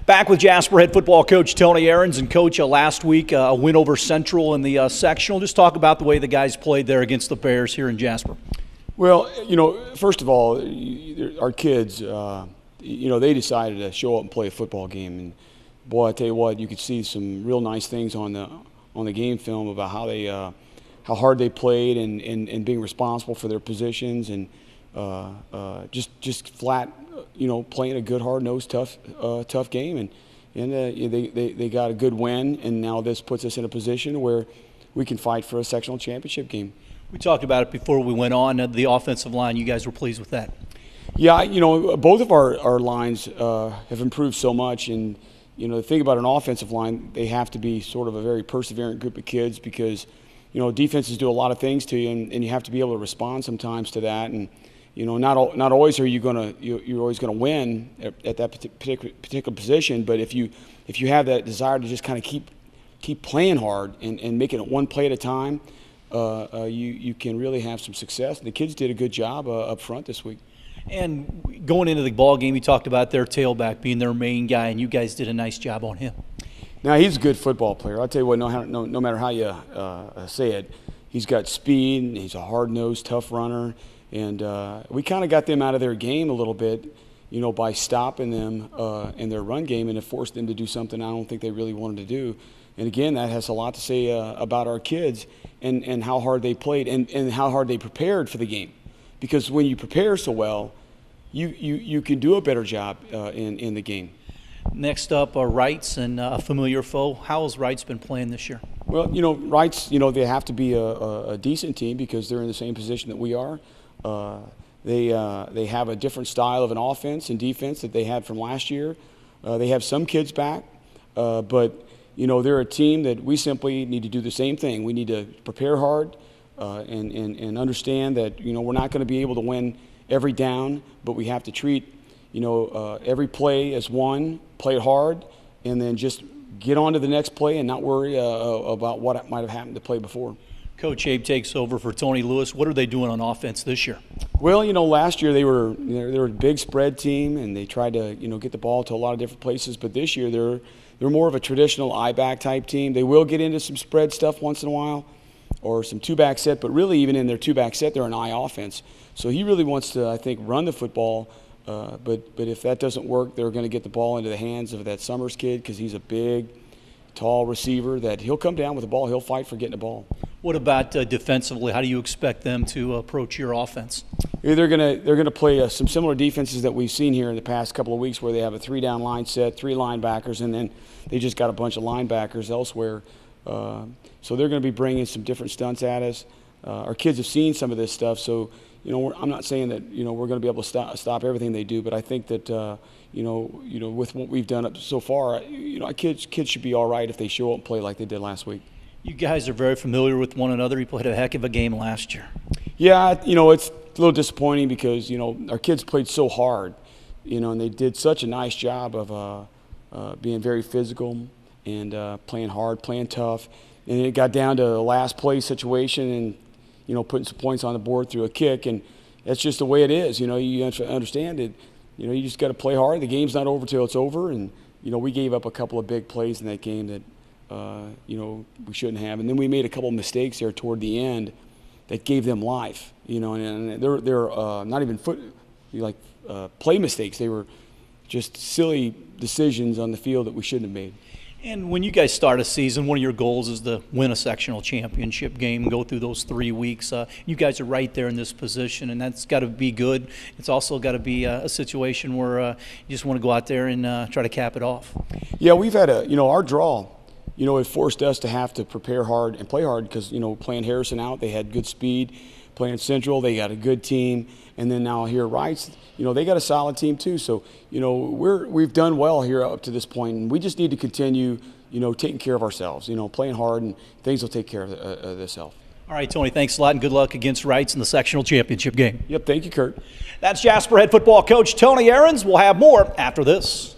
Back with Jasper head football coach Tony Ahrens. And Coach, last week a win over Central in the sectional. Just talk about the way the guys played there against the Bears here in Jasper. Well, first of all, our kids, they decided to show up and play a football game. And boy, I tell you what, you could see some real nice things on the game film about how hard they played and being responsible for their positions and just flat. Playing a good, hard-nosed, tough game, and they got a good win, and now this puts us in a position where we can fight for a sectional championship game. We talked about it before we went on. The offensive line, you guys were pleased with that? Yeah, both of our lines have improved so much, and the thing about an offensive line, they have to be sort of a very perseverant group of kids because defenses do a lot of things to you, and you have to be able to respond sometimes to that. And not always are you're always gonna win at that particular position, but if you have that desire to just kind of keep playing hard and making it one play at a time, you can really have some success. The kids did a good job up front this week. And going into the ball game, you talked about their tailback being their main guy, and you guys did a nice job on him. Now he's a good football player. I'll tell you what, no matter how you say it, he's got speed. And he's a hard-nosed, tough runner. And we kind of got them out of their game a little bit, by stopping them in their run game, and it forced them to do something I don't think they really wanted to do. And again, that has a lot to say about our kids and how hard they played and how hard they prepared for the game. Because when you prepare so well, you can do a better job in the game. Next up are Wrights and a familiar foe. How has Wrights been playing this year? Well, Wrights, they have to be a decent team because they're in the same position that we are. They have a different style of an offense and defense that they had from last year. They have some kids back, but they're a team that we simply need to do the same thing. We need to prepare hard and understand that we're not going to be able to win every down, but we have to treat every play as one, play it hard, and then just get on to the next play and not worry about what might have happened to play before. Coach Abe takes over for Tony Lewis. What are they doing on offense this year? Well, last year they were a big spread team, and they tried to get the ball to a lot of different places. But this year they're more of a traditional I-back type team. They will get into some spread stuff once in a while, or some two-back set. But really, even in their two-back set, they're an I offense. So he really wants to, I think, run the football. But if that doesn't work, they're going to get the ball into the hands of that Summers kid because he's a big, tall receiver that he'll come down with the ball. He'll fight for getting the ball. What about defensively? How do you expect them to approach your offense? Yeah, they're gonna play some similar defenses that we've seen here in the past couple of weeks, where they have a 3-down line set, 3 linebackers, and then they just got a bunch of linebackers elsewhere. So they're going to be bringing some different stunts at us. Our kids have seen some of this stuff, so I'm not saying that we're going to be able to stop everything they do, but I think that with what we've done up so far, our kids should be all right if they show up and play like they did last week. You guys are very familiar with one another. You played a heck of a game last year. Yeah, it's a little disappointing because our kids played so hard, and they did such a nice job of being very physical and playing hard, playing tough, and it got down to a last play situation and putting some points on the board through a kick, and that's just the way it is. You understand it. You just got to play hard. The game's not over till it's over, and we gave up a couple of big plays in that game that we shouldn't have, and then we made a couple of mistakes there toward the end that gave them life. And they're not even play mistakes. They were just silly decisions on the field that we shouldn't have made. And when you guys start a season, one of your goals is to win a sectional championship game, go through those 3 weeks. You guys are right there in this position, and that's got to be good. It's also got to be a situation where you just want to go out there and try to cap it off. Yeah, we've had our draw. It forced us to have to prepare hard and play hard because, playing Harrison out, they had good speed. Playing Central, they got a good team. And then now here at Wrights, they got a solid team too. So, we've done well here up to this point. And we just need to continue, taking care of ourselves, playing hard, and things will take care of themselves. All right, Tony, thanks a lot, and good luck against Wrights in the sectional championship game. Yep, thank you, Kurt. That's Jasper head football coach Tony Ahrens. We'll have more after this.